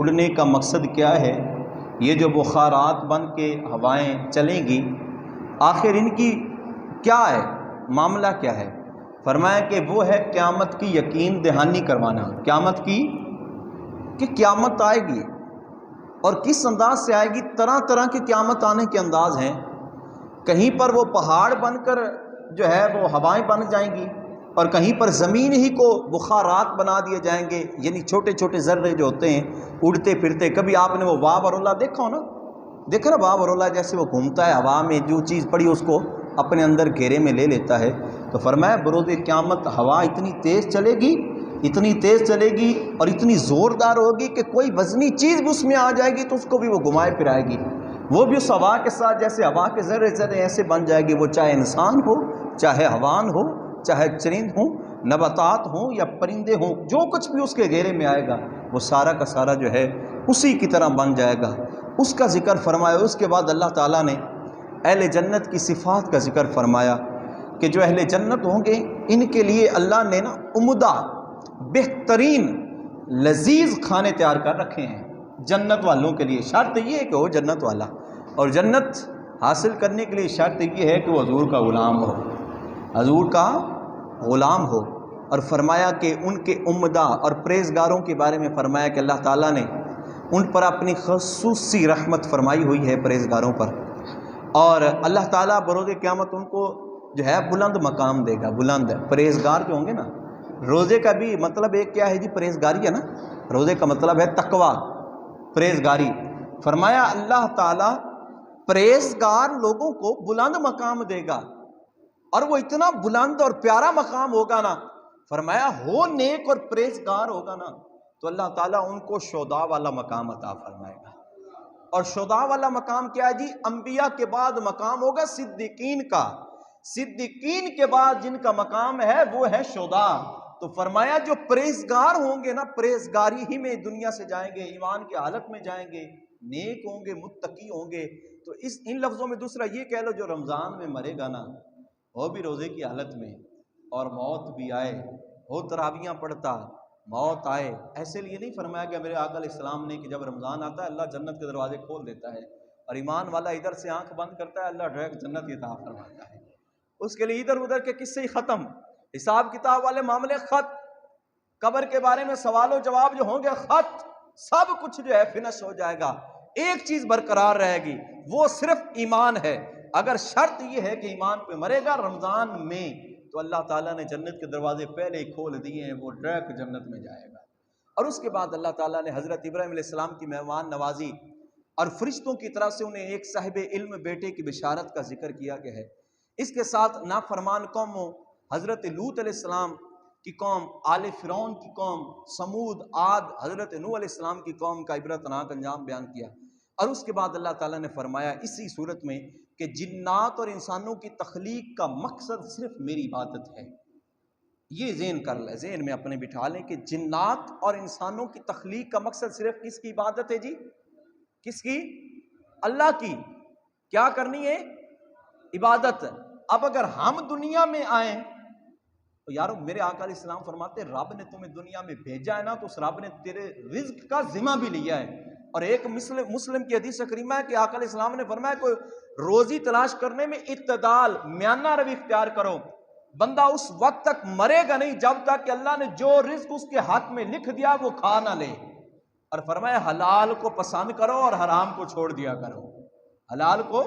اڑنے کا مقصد کیا ہے؟ یہ جو بخارات بن کے ہوائیں چلیں گی، آخر ان کی کیا ہے، معاملہ کیا ہے؟ فرمایا کہ وہ ہے قیامت کی یقین دہانی کروانا، قیامت کی، کہ قیامت آئے گی اور کس انداز سے آئے گی۔ طرح طرح کے قیامت آنے کے انداز ہیں۔ کہیں پر وہ پہاڑ بن کر جو ہے وہ ہوائیں بن جائیں گی، اور کہیں پر زمین ہی کو بخارات بنا دیے جائیں گے، یعنی چھوٹے چھوٹے ذرے جو ہوتے ہیں اڑتے پھرتے۔ کبھی آپ نے وہ واب ورولہ دیکھا ہو نا، دیکھا نا واب ورولہ جیسے وہ گھومتا ہے ہوا میں، جو چیز پڑی اس کو اپنے اندر گھیرے میں لے لیتا ہے۔ تو فرمایا بروز قیامت ہوا اتنی تیز چلے گی، اتنی تیز چلے گی اور اتنی زوردار ہوگی کہ کوئی وزنی چیز بھی اس میں آ جائے گی تو اس کو بھی وہ گھمائے پھرائے گی، وہ بھی اس ہوا کے ساتھ جیسے ہوا کے ذرے ذرے ایسے بن جائے گی۔ وہ چاہے انسان ہو، چاہے حیوان ہو، چاہے چرند ہوں، نباتات ہوں یا پرندے ہوں، جو کچھ بھی اس کے گھیرے میں آئے گا وہ سارا کا سارا جو ہے اسی کی طرح بن جائے گا۔ اس کا ذکر فرمایا۔ اس کے بعد اللہ تعالیٰ نے اہل جنت کی صفات کا ذکر فرمایا کہ جو اہل جنت ہوں گے ان کے لیے اللہ نے نا عمدہ، بہترین، لذیذ کھانے تیار کر رکھے ہیں جنت والوں کے لیے۔ شرط یہ ہے کہ وہ جنت والا، اور جنت حاصل کرنے کے لیے شرط یہ ہے کہ وہ حضور کا غلام ہو، حضور کا غلام ہو۔ اور فرمایا کہ ان کے عمدہ اور پرہیزگاروں کے بارے میں فرمایا کہ اللہ تعالیٰ نے ان پر اپنی خصوصی رحمت فرمائی ہوئی ہے، پرہیزگاروں پر، اور اللہ تعالیٰ بروز قیامت ان کو جو ہے بلند مقام دے گا۔ بلند پرہیزگار جو ہوں گے نا، روزے کا بھی مطلب ایک کیا ہے جی؟ پرہیزگاری ہے نا، روزے کا مطلب ہے تقویٰ، پرہیزگاری۔ فرمایا اللہ تعالیٰ پرہیزگار لوگوں کو بلند مقام دے گا، اور وہ اتنا بلند اور پیارا مقام ہوگا نا، فرمایا ہو نیک اور پرہیزگار ہوگا نا تو اللہ تعالیٰ ان کو شہداء والا مقام عطا فرمائے گا۔ اور شہداء والا مقام کیا ہے جی؟ انبیاء کے بعد مقام ہوگا صدیقین کا، صدیقین کے بعد جن کا مقام ہے وہ ہے شہداء۔ تو فرمایا جو پرہیزگار ہوں گے نا، پرہیزگاری ہی میں دنیا سے جائیں گے، ایمان کی حالت میں جائیں گے، نیک ہوں گے، متقی ہوں گے۔ تو ان لفظوں میں دوسرا یہ کہہ لو جو رمضان میں مرے گا نا، وہ بھی روزے کی حالت میں، اور موت بھی آئے، وہ تراویحاں پڑھتا، موت آئے، ایسے لیے نہیں فرمایا کہ میرے آقا علیہ السلام نے کہ جب رمضان آتا ہے اللہ جنت کے دروازے کھول دیتا ہے، اور ایمان والا ادھر سے آنکھ بند کرتا ہے، اللہ ڈائریکٹ جنت عطا فرماتا ہے۔ اس کے لیے ادھر ادھر کے قصے ہی ختم، حساب کتاب والے معاملے خط، قبر کے بارے میں سوال و جواب جو ہوں گے خط، سب کچھ جو ہے فنش ہو جائے گا۔ ایک چیز برقرار رہے گی، وہ صرف ایمان ہے۔ اگر شرط یہ ہے کہ ایمان پہ مرے گا رمضان میں تو اللہ تعالیٰ نے جنت کے دروازے پہلے ہی کھول دیے ہیں، وہ ڈائریکٹ جنت میں جائے گا۔ اور اس کے بعد اللہ تعالیٰ نے حضرت ابراہیم علیہ السلام کی مہمان نوازی اور فرشتوں کی طرف سے انہیں ایک صاحب علم بیٹے کی بشارت کا ذکر کیا گیا ہے۔ اس کے ساتھ نافرمان قوموں، حضرت لوط علیہ السلام کی قوم، آل فرعون کی قوم، سمود، عاد، حضرت نوح علیہ السلام کی قوم کا عبرتناک انجام بیان کیا۔ اور اس کے بعد اللہ تعالیٰ نے فرمایا اسی صورت میں کہ جنات اور انسانوں کی تخلیق کا مقصد صرف میری عبادت ہے۔ یہ ذہن کر لیں، ذہن میں اپنے بٹھا لیں کہ جنات اور انسانوں کی تخلیق کا مقصد صرف کس کی عبادت ہے جی؟ کس کی؟ اللہ کی۔ کیا کرنی ہے؟ عبادت۔ اب اگر ہم دنیا میں آئیں تو یارو میرے آقا علیہ السلام فرماتے رب نے تمہیں دنیا میں بھیجا ہے نا تو اس رب نے تیرے رزق کا ذمہ بھی لیا ہے۔ اور ایک مسلم کی حدیث کریمہ ہے کہ آقا علیہ السلام نے فرمایا کوئی روزی تلاش کرنے میں اعتدال، میانہ روی اختیار کرو۔ بندہ اس وقت تک مرے گا نہیں جب تک کہ اللہ نے جو رزق اس کے حق میں لکھ دیا وہ کھا نہ لے۔ اور فرمایا حلال کو پسند کرو اور حرام کو چھوڑ دیا کرو، حلال کو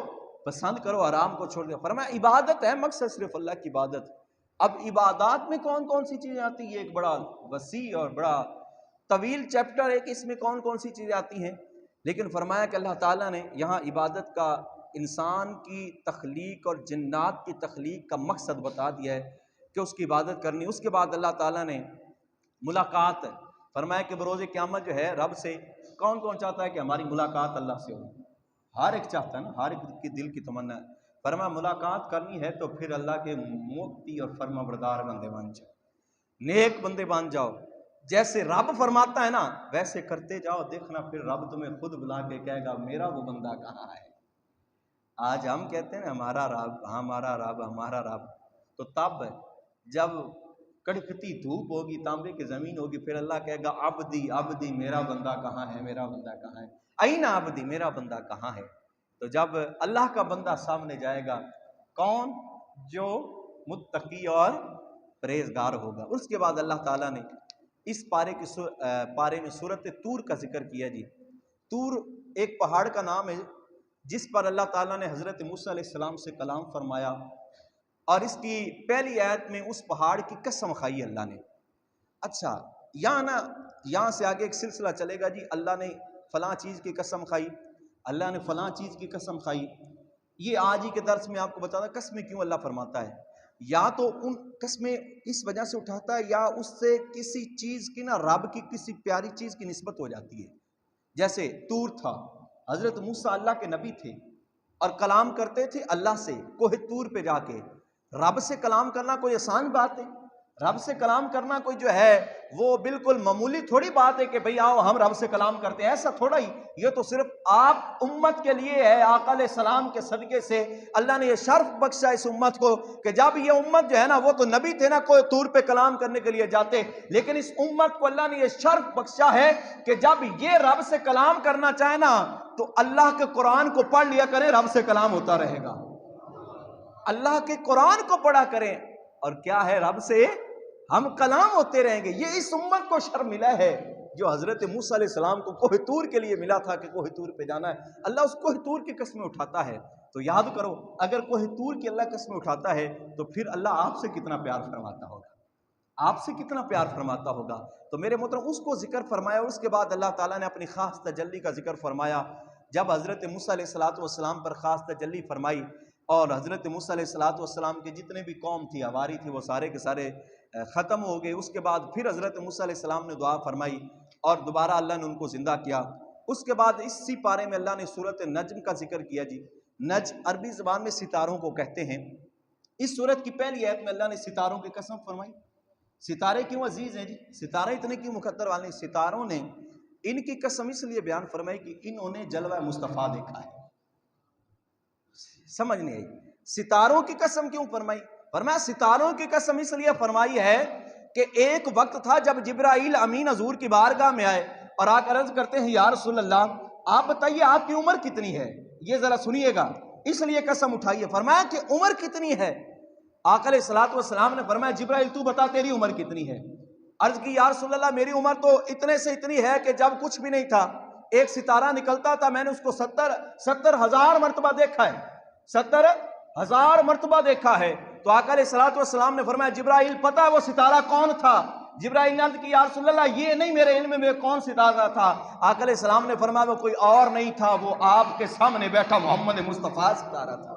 پسند کرو، حرام کو چھوڑ دیا۔ فرمایا عبادت ہے مقصد، صرف اللہ کی عبادت۔ اب عبادات میں کون کون سی چیزیں آتی ہیں؟ ایک بڑا وسیع اور بڑا طویل چیپٹر ہے کہ اس میں کون کون سی چیزیں آتی ہیں، لیکن فرمایا کہ اللہ تعالیٰ نے یہاں عبادت کا انسان کی تخلیق اور جنات کی تخلیق کا مقصد بتا دیا ہے کہ اس کی عبادت کرنی۔ اس کے بعد اللہ تعالیٰ نے ملاقات، فرمایا کہ بروز قیامت جو ہے رب سے کون کون چاہتا ہے کہ ہماری ملاقات اللہ سے ہو؟ ہر ایک چاہتا ہے نا، ہر ایک کی دل کی تمنا ہے۔ فرمایا ملاقات کرنی ہے تو پھر اللہ کے متی اور فرما بردار بندے بن جاؤ، نیک بندے بن جاؤ، جیسے رب فرماتا ہے نا ویسے کرتے جاؤ، دیکھنا پھر رب تمہیں خود بلا کے کہے گا میرا وہ بندہ کہاں ہے۔ آج ہم کہتے ہیں نا ہمارا رب، ہمارا رب، ہمارا رب، تو تب جب کڑکتی دھوپ ہوگی، تانبے کی زمین ہوگی، پھر اللہ کہے گا عبدی عبدی، میرا بندہ کہاں ہے، میرا بندہ کہاں ہے، این عبدی، میرا بندہ کہاں ہے۔ تو جب اللہ کا بندہ سامنے جائے گا، کون؟ جو متقی اور پرہیزگار ہوگا۔ اس کے بعد اللہ تعالیٰ نے اس پارے میں سورۃ طور کا ذکر کیا جی۔ طور ایک پہاڑ کا نام ہے جس پر اللہ تعالیٰ نے حضرت موسیٰ علیہ السلام سے کلام فرمایا، اور اس کی پہلی آیت میں اس پہاڑ کی قسم کھائی اللہ نے۔ اچھا، یہاں سے آگے ایک سلسلہ چلے گا جی، اللہ نے فلاں چیز کی قسم کھائی، اللہ نے فلاں چیز کی قسم کھائی۔ یہ آج ہی کے درس میں آپ کو بتا دیں قسمیں کیوں اللہ فرماتا ہے۔ یا تو ان قسمیں اس وجہ سے اٹھاتا ہے، یا اس سے کسی چیز کی نا رب کی کسی پیاری چیز کی نسبت ہو جاتی ہے۔ جیسے طور تھا، حضرت موسیٰ اللہ کے نبی تھے اور کلام کرتے تھے اللہ سے کوہ طور پہ جا کے۔ رب سے کلام کرنا کوئی آسان بات ہے؟ رب سے کلام کرنا کوئی جو ہے وہ بالکل معمولی تھوڑی بات ہے کہ بھئی آؤ ہم رب سے کلام کرتے ہیں، ایسا تھوڑا ہی۔ یہ تو صرف آپ امت کے لیے ہے، آقا علیہ السلام کے صدقے سے اللہ نے یہ شرف بخشا اس امت کو کہ جب یہ امت جو ہے نا، وہ تو نبی تھے نا کوئی طور پہ کلام کرنے کے لیے جاتے، لیکن اس امت کو اللہ نے یہ شرف بخشا ہے کہ جب یہ رب سے کلام کرنا چاہے نا تو اللہ کے قرآن کو پڑھ لیا کریں، رب سے کلام ہوتا رہے گا۔ اللہ کے قرآن کو پڑھا کریں، اور کیا ہے، رب سے ہم کلام ہوتے رہیں گے۔ یہ اس امت کو شرف ملا ہے جو حضرت موسیٰ علیہ السلام کو کوہ طور کے لیے ملا تھا کہ کوہ طور پہ جانا ہے۔ اللہ اس کوہ طور کی قسمیں اٹھاتا ہے، تو یاد کرو اگر کوہ طور کی اللہ قسمیں اٹھاتا ہے تو پھر اللہ آپ سے کتنا پیار فرماتا ہوگا، آپ سے کتنا پیار فرماتا ہوگا۔ تو میرے محترم اس کو ذکر فرمایا، اور اس کے بعد اللہ تعالیٰ نے اپنی خاص تجلی کا ذکر فرمایا۔ جب حضرت موسیٰ علیہ السلام پر خاص تجلی فرمائی اور حضرت موسیٰ علیہ السلام کے جتنے بھی قوم تھی، ہواری تھی، وہ سارے کے سارے ختم ہو گئے۔ اس کے بعد پھر حضرت موسیٰ علیہ السلام نے دعا فرمائی اور دوبارہ اللہ نے ان کو زندہ کیا۔ اس کے بعد اسی پارے میں اللہ نے سورۃ نجم کا ذکر کیا جی۔ نجم عربی زبان میں ستاروں کو کہتے ہیں۔ اس سورت کی پہلی آیت میں اللہ نے ستاروں کی قسم فرمائی۔ ستارے کیوں عزیز ہیں جی؟ ستارے اتنے کیوں مقدر والے ہیں؟ ستاروں نے ان کی قسم اس لیے بیان فرمائی کہ انہوں نے جلوہ مصطفیٰ دیکھا ہے۔ سمجھ نہیں آئی؟ ستاروں کی قسم کیوں فرمائی؟ فرمایا ستاروں کی قسم اس لیے فرمائی ہے کہ ایک وقت تھا جب جبرائیل امین حضور کی بارگاہ میں آئے اور آ کر عرض کرتے ہیں یا رسول اللہ آپ بتائیے آپ کی عمر کتنی ہے، یہ ذرا سنیے گا، اس لیے قسم اٹھائیے۔ فرمایا کہ عمر کتنی ہے؟ آقا علیہ السلام نے فرمایا جبرائیل تو بتا تیری عمر کتنی ہے؟ عرض کی یا رسول اللہ میری عمر تو اتنے سے اتنی ہے کہ جب کچھ بھی نہیں تھا ایک ستارہ نکلتا تھا، میں نے اس کو 70,000 مرتبہ دیکھا ہے، 70,000 مرتبہ دیکھا ہے۔ تو آقا علیہ السلام نے فرمایا جبرائیل پتہ وہ ستارہ کون تھا؟ جبرائیل نے عرض کی یا رسول اللہ یہ نہیں میرے علم میں کون ستارہ تھا۔ آقا علیہ السلام نے فرمایا وہ کوئی اور نہیں تھا، وہ آپ کے سامنے بیٹھا محمد مصطفیٰ ستارہ تھا۔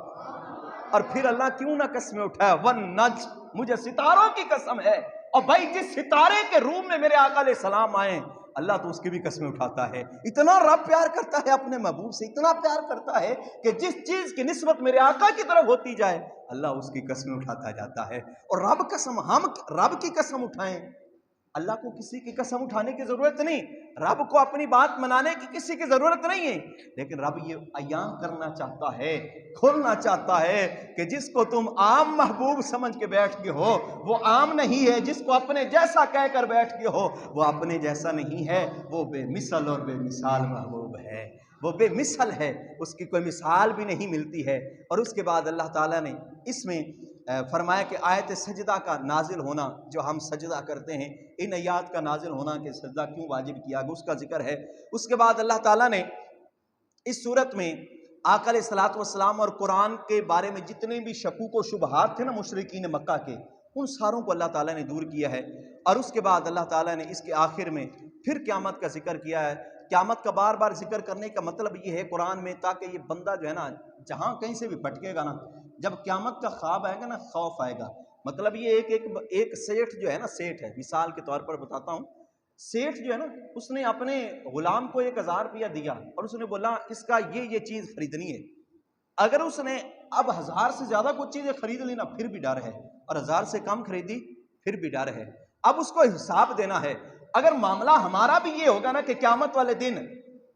اور پھر اللہ کیوں نہ قسمیں اٹھایا، والنجم، مجھے ستاروں کی قسم ہے۔ اور بھائی جس ستارے کے روم میں میرے آقا علیہ السلام آئے اللہ تو اس کی بھی قسمیں اٹھاتا ہے۔ اتنا رب پیار کرتا ہے اپنے محبوب سے، اتنا پیار کرتا ہے کہ جس چیز کی نسبت میرے آقا کی طرف ہوتی جائے اللہ اس کی قسمیں اٹھاتا جاتا ہے۔ اور ہم رب کی قسم اٹھائیں، اللہ کو کسی کی قسم اٹھانے کی ضرورت نہیں، رب کو اپنی بات منانے کی کسی کی ضرورت نہیں ہے، لیکن رب یہ عیان کرنا چاہتا ہے، کھولنا چاہتا ہے کہ جس کو تم عام محبوب سمجھ کے بیٹھ گئے ہو وہ عام نہیں ہے، جس کو اپنے جیسا کہہ کر بیٹھ گئے ہو وہ اپنے جیسا نہیں ہے، وہ بے مثل اور بے مثال محبوب ہے، وہ بے مثل ہے، اس کی کوئی مثال بھی نہیں ملتی ہے۔ اور اس کے بعد اللہ تعالیٰ نے اس میں فرمایا کہ آیت سجدہ کا نازل ہونا، جو ہم سجدہ کرتے ہیں، ان آیات کا نازل ہونا کہ سجدہ کیوں واجب کیا گیا اس کا ذکر ہے۔ اس کے بعد اللہ تعالیٰ نے اس صورت میں آقا علیہ السلام اور قرآن کے بارے میں جتنے بھی شکوک و شبہات تھے نا مشرکین مکہ کے، ان ساروں کو اللہ تعالیٰ نے دور کیا ہے۔ اور اس کے بعد اللہ تعالیٰ نے اس کے آخر میں پھر قیامت کا ذکر کیا ہے۔ قیامت کا بار بار ذکر کرنے کا مطلب یہ ہے قرآن میں، تاکہ یہ بندہ جو ہے نا جہاں کہیں سے بھی بھٹکے گا نا، جب قیامت کا خواب آئے گا نا خوف آئے گا۔ مطلب یہ ایک سیٹھ جو ہے نا، سیٹھ ہے، مثال کے طور پر بتاتا ہوں، سیٹھ جو ہے نا اس نے اپنے غلام کو 1,000 روپیہ دیا اور اس نے بولا اس کا یہ چیز خریدنی ہے۔ اگر اس نے اب 1,000 سے زیادہ کچھ چیزیں خرید لی نا پھر بھی ڈر ہے، اور 1,000 سے کم خریدی پھر بھی ڈر ہے۔ اب اس کو حساب دینا ہے۔ اگر معاملہ ہمارا بھی یہ ہوگا نا کہ قیامت والے دن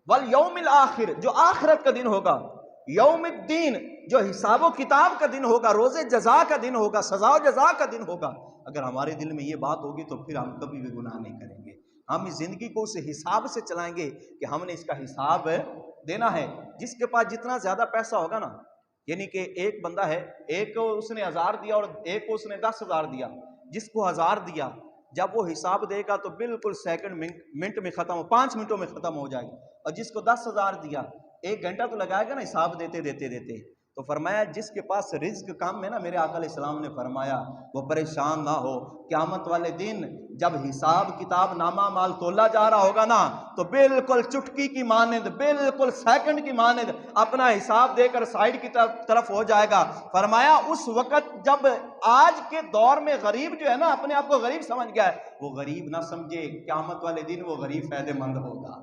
والیوم الآخر، جو آخرت کا دن ہوگا، یوم الدین جو حساب و کتاب کا دن ہوگا، روز جزا کا دن ہوگا، سزا و جزا کا دن ہوگا، اگر ہمارے دل میں یہ بات ہوگی تو پھر ہم کبھی بھی گناہ نہیں کریں گے۔ ہم اس زندگی کو اس حساب سے چلائیں گے کہ ہم نے اس کا حساب دینا ہے۔ جس کے پاس جتنا زیادہ پیسہ ہوگا نا، یعنی کہ ایک بندہ ہے، ایک کو اس نے 1000 دیا اور ایک کو اس نے 10,000 دیا، جس کو 1000 دیا جب وہ حساب دے گا تو بالکل سیکنڈ منٹ میں ختم ہو، 5 منٹوں میں ختم ہو جائے گی، اور جس کو 10,000 دیا 1 گھنٹہ تو لگائے گا نا حساب دیتے۔ تو فرمایا جس کے پاس رزق کم ہے نا، میرے آقا علیہ السلام نے فرمایا وہ پریشان نہ ہو، قیامت والے دن جب حساب کتاب نامہ مال تولا جا رہا ہوگا نا تو بالکل چٹکی کی مانند، بالکل سیکنڈ کی مانند اپنا حساب دے کر سائیڈ کی طرف ہو جائے گا۔ فرمایا اس وقت جب آج کے دور میں غریب جو ہے نا اپنے آپ کو غریب سمجھ گیا ہے، وہ غریب نہ سمجھے، قیامت والے دن وہ غریب فائدہ مند ہوگا۔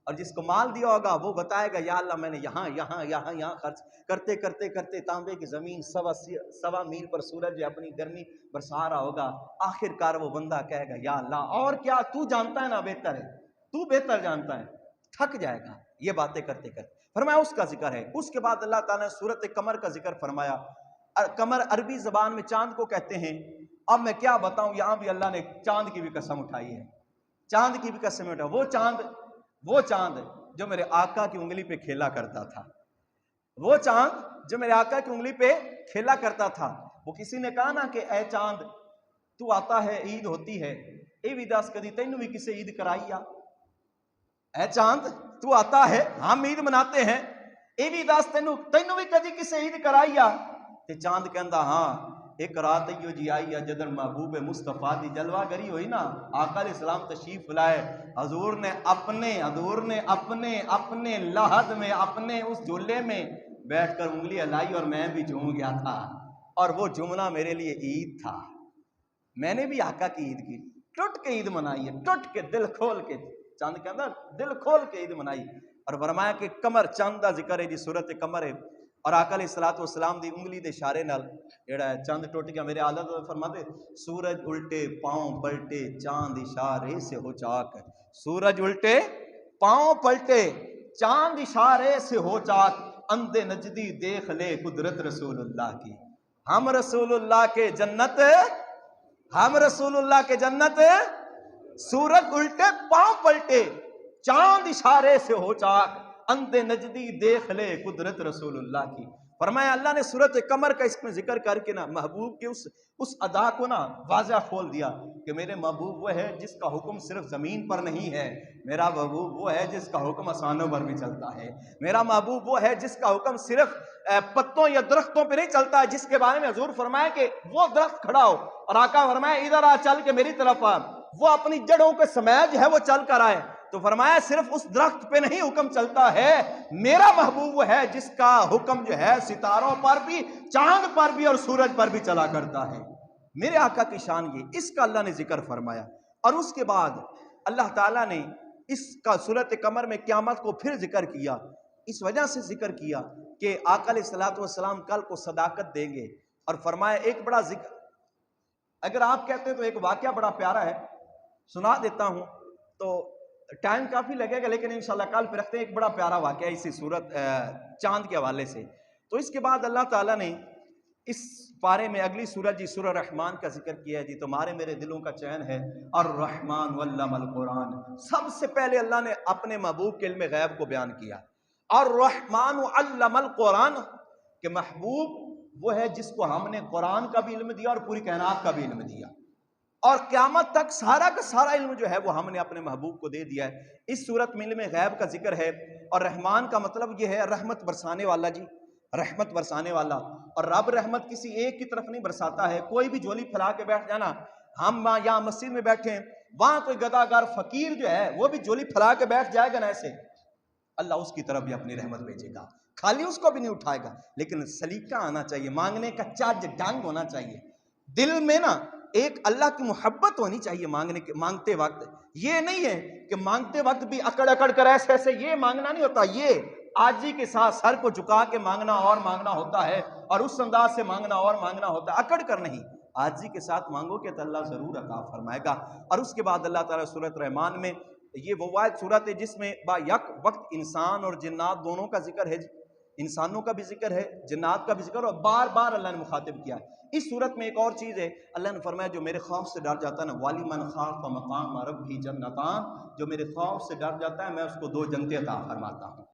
اور جس کو مال دیا ہوگا وہ بتائے گا یا اللہ میں نے یہاں خرچ کرتے تانبے کی زمین 1.25 میل پر سورج اپنی گرمی برسا رہا ہوگا، آخر کار وہ بندہ کہے گا یا اللہ اور کیا، تو جانتا ہے نا بہتر ہے، تو بہتر جانتا ہے، تھک جائے گا یہ باتیں کرتے فرمایا اس کا ذکر ہے۔ اس کے بعد اللہ تعالیٰ نے سورۃ قمر کا ذکر فرمایا۔ قمر عربی زبان میں چاند کو کہتے ہیں۔ اب میں کیا بتاؤں، یہاں بھی اللہ نے چاند کی بھی قسم اٹھائی ہے، چاند کی بھی قسم اٹھائی۔ وہ چاند جو میرے آقا کی انگلی پہ کھیلا کرتا تھا، وہ چاند جو میرے آقا کی انگلی پہ کھیلا کرتا تھا، وہ کسی نے کہا نا کہ اے چاند تو آتا ہے عید ہوتی ہے، اے بھی دس کدی تینوں بھی کسے عید کرائی آ، اے چاند تو آتا ہے ہم عید مناتے ہیں، اے بھی دس تینوں بھی کدی کسے عید کرائی آ، تے چاند کہندا ہاں ایک رات ایو جی آئی جدر محبوب مصطفیٰ دی جلوہ گری ہوئی نا، آقا علیہ السلام تشریف لائے، حضور نے اپنے لحد میں اپنے اس جھولے میں بیٹھ کر انگلی ہلائی اور میں بھی جھوم گیا تھا، اور وہ جھومنا میرے لیے عید تھا، میں نے بھی آقا کی عید کی، ٹوٹ کے عید منائی ہے، ٹوٹ کے دل کھول کے، چاند کے اندر دل کھول کے عید منائی۔ اور فرمایا کہ قمر چاند دا ذکر ہے جی، سورۃ قمر ہے، اور آقا علیہ السلام دی انگلی دے اشارے نال جڑا ہے چاند ٹوٹ گیا۔ میرے آلہ فرماتے سورج الٹے پاؤں پلٹے چاند اشارے سے ہو چاک، سورج الٹے پاؤں پلٹے چاند اشارے سے ہو چاک، اندھے نجدی دیکھ لے قدرت رسول اللہ کی، ہم رسول اللہ کے جنت، ہم رسول اللہ کے جنت، سورج الٹے پاؤں پلٹے چاند اشارے سے ہو چاک، اندھے نجدی دیکھ لے قدرت رسول اللہ کی۔ فرمایا اللہ نے سورۃ قمر کا اس میں ذکر کر کے نا محبوب کے اس ادا کو نا واضح کھول دیا کہ میرے محبوب وہ ہے جس کا حکم صرف زمین پر نہیں ہے، میرا محبوب وہ ہے جس کا حکم آسمانوں پر بھی چلتا ہے، میرا محبوب وہ ہے جس کا حکم صرف پتوں یا درختوں پہ نہیں چلتا ہے، جس کے بارے میں حضور فرمایا کہ وہ درخت کھڑا ہو اور آقا فرمایا ادھر آ چل کے میری طرف آ، وہ اپنی جڑوں کے سمیت جو ہے وہ چل کر آئے، تو فرمایا صرف اس درخت پہ نہیں حکم چلتا ہے، میرا محبوب وہ ہے جس کا حکم جو ہے ستاروں پر بھی، چاند پر بھی اور سورج پر بھی چلا کرتا ہے۔ میرے آقا کی شان یہ، اس کا اللہ نے ذکر فرمایا۔ اور اس کے بعد اللہ تعالیٰ نے اس کا سورۃ قمر میں قیامت کو پھر ذکر کیا، اس وجہ سے ذکر کیا کہ آقا علیہ السلام کل کو صداقت دیں گے، اور فرمایا ایک بڑا ذکر، اگر آپ کہتے ہیں تو ایک واقعہ بڑا پیارا ہے سنا دیتا ہوں، تو ٹائم کافی لگے گا لیکن انشاءاللہ کل پہ رکھتے ہیں، ایک بڑا پیارا واقعہ اسی سورت چاند کے حوالے سے۔ تو اس کے بعد اللہ تعالیٰ نے اس پارے میں اگلی سورت جی سورہ رحمان کا ذکر کیا ہے جی، تمہارے میرے دلوں کا چین ہے، الرحمن علم القرآن، سب سے پہلے اللہ نے اپنے محبوب کے علم غیب کو بیان کیا، الرحمن علم القرآن، کہ محبوب وہ ہے جس کو ہم نے قرآن کا بھی علم دیا اور پوری کائنات کا بھی علم دیا، اور قیامت تک سارا کا سارا علم جو ہے وہ ہم نے اپنے محبوب کو دے دیا ہے۔ اس صورت میں علم غیب کا ذکر ہے، اور رحمان کا مطلب یہ ہے رحمت برسانے والا جی، رحمت برسانے والا، اور رب رحمت کسی ایک کی طرف نہیں برساتا ہے، کوئی بھی جھولی پھیلا کے بیٹھ جانا، ہم یہاں مسجد میں بیٹھے ہیں، وہاں کوئی گداگر فقیر جو ہے وہ بھی جھولی پھیلا کے بیٹھ جائے گا نا ایسے، اللہ اس کی طرف بھی اپنی رحمت بھیجے گا، خالی اس کو بھی نہیں اٹھائے گا، لیکن سلیقہ آنا چاہیے، مانگنے کا چج ڈنگ ہونا چاہیے، دل میں نا ایک اللہ کی محبت ہونی چاہیے مانگتے وقت، یہ نہیں ہے کہ مانگتے وقت بھی اکڑ اکڑ کر ایسے یہ مانگنا نہیں ہوتا، یہ عاجزی کے ساتھ سر کو جھکا کے مانگنا اور مانگنا ہوتا ہے، اور اس انداز سے مانگنا اور مانگنا ہوتا ہے، اکڑ کر نہیں، عاجزی کے ساتھ مانگو کہ تو اللہ ضرور عطا فرمائے گا۔ اور اس کے بعد اللہ تعالیٰ سورۃ رحمان میں، یہ وہ واحد سورت ہے جس میں با یک وقت انسان اور جنات دونوں کا ذکر ہے، انسانوں کا بھی ذکر ہے، جنات کا بھی ذکر، اور بار بار اللہ نے مخاطب کیا ہے۔ اس صورت میں ایک اور چیز ہے، اللہ نے فرمایا جو میرے خوف سے ڈر جاتا ہے نا، وَلِمَنْ خَافَ مَقَامَ رَبِّهِ جَنَّتَانِ، جو میرے خوف سے ڈر جاتا ہے میں اس کو 2 جنتیں عطا فرماتا ہوں۔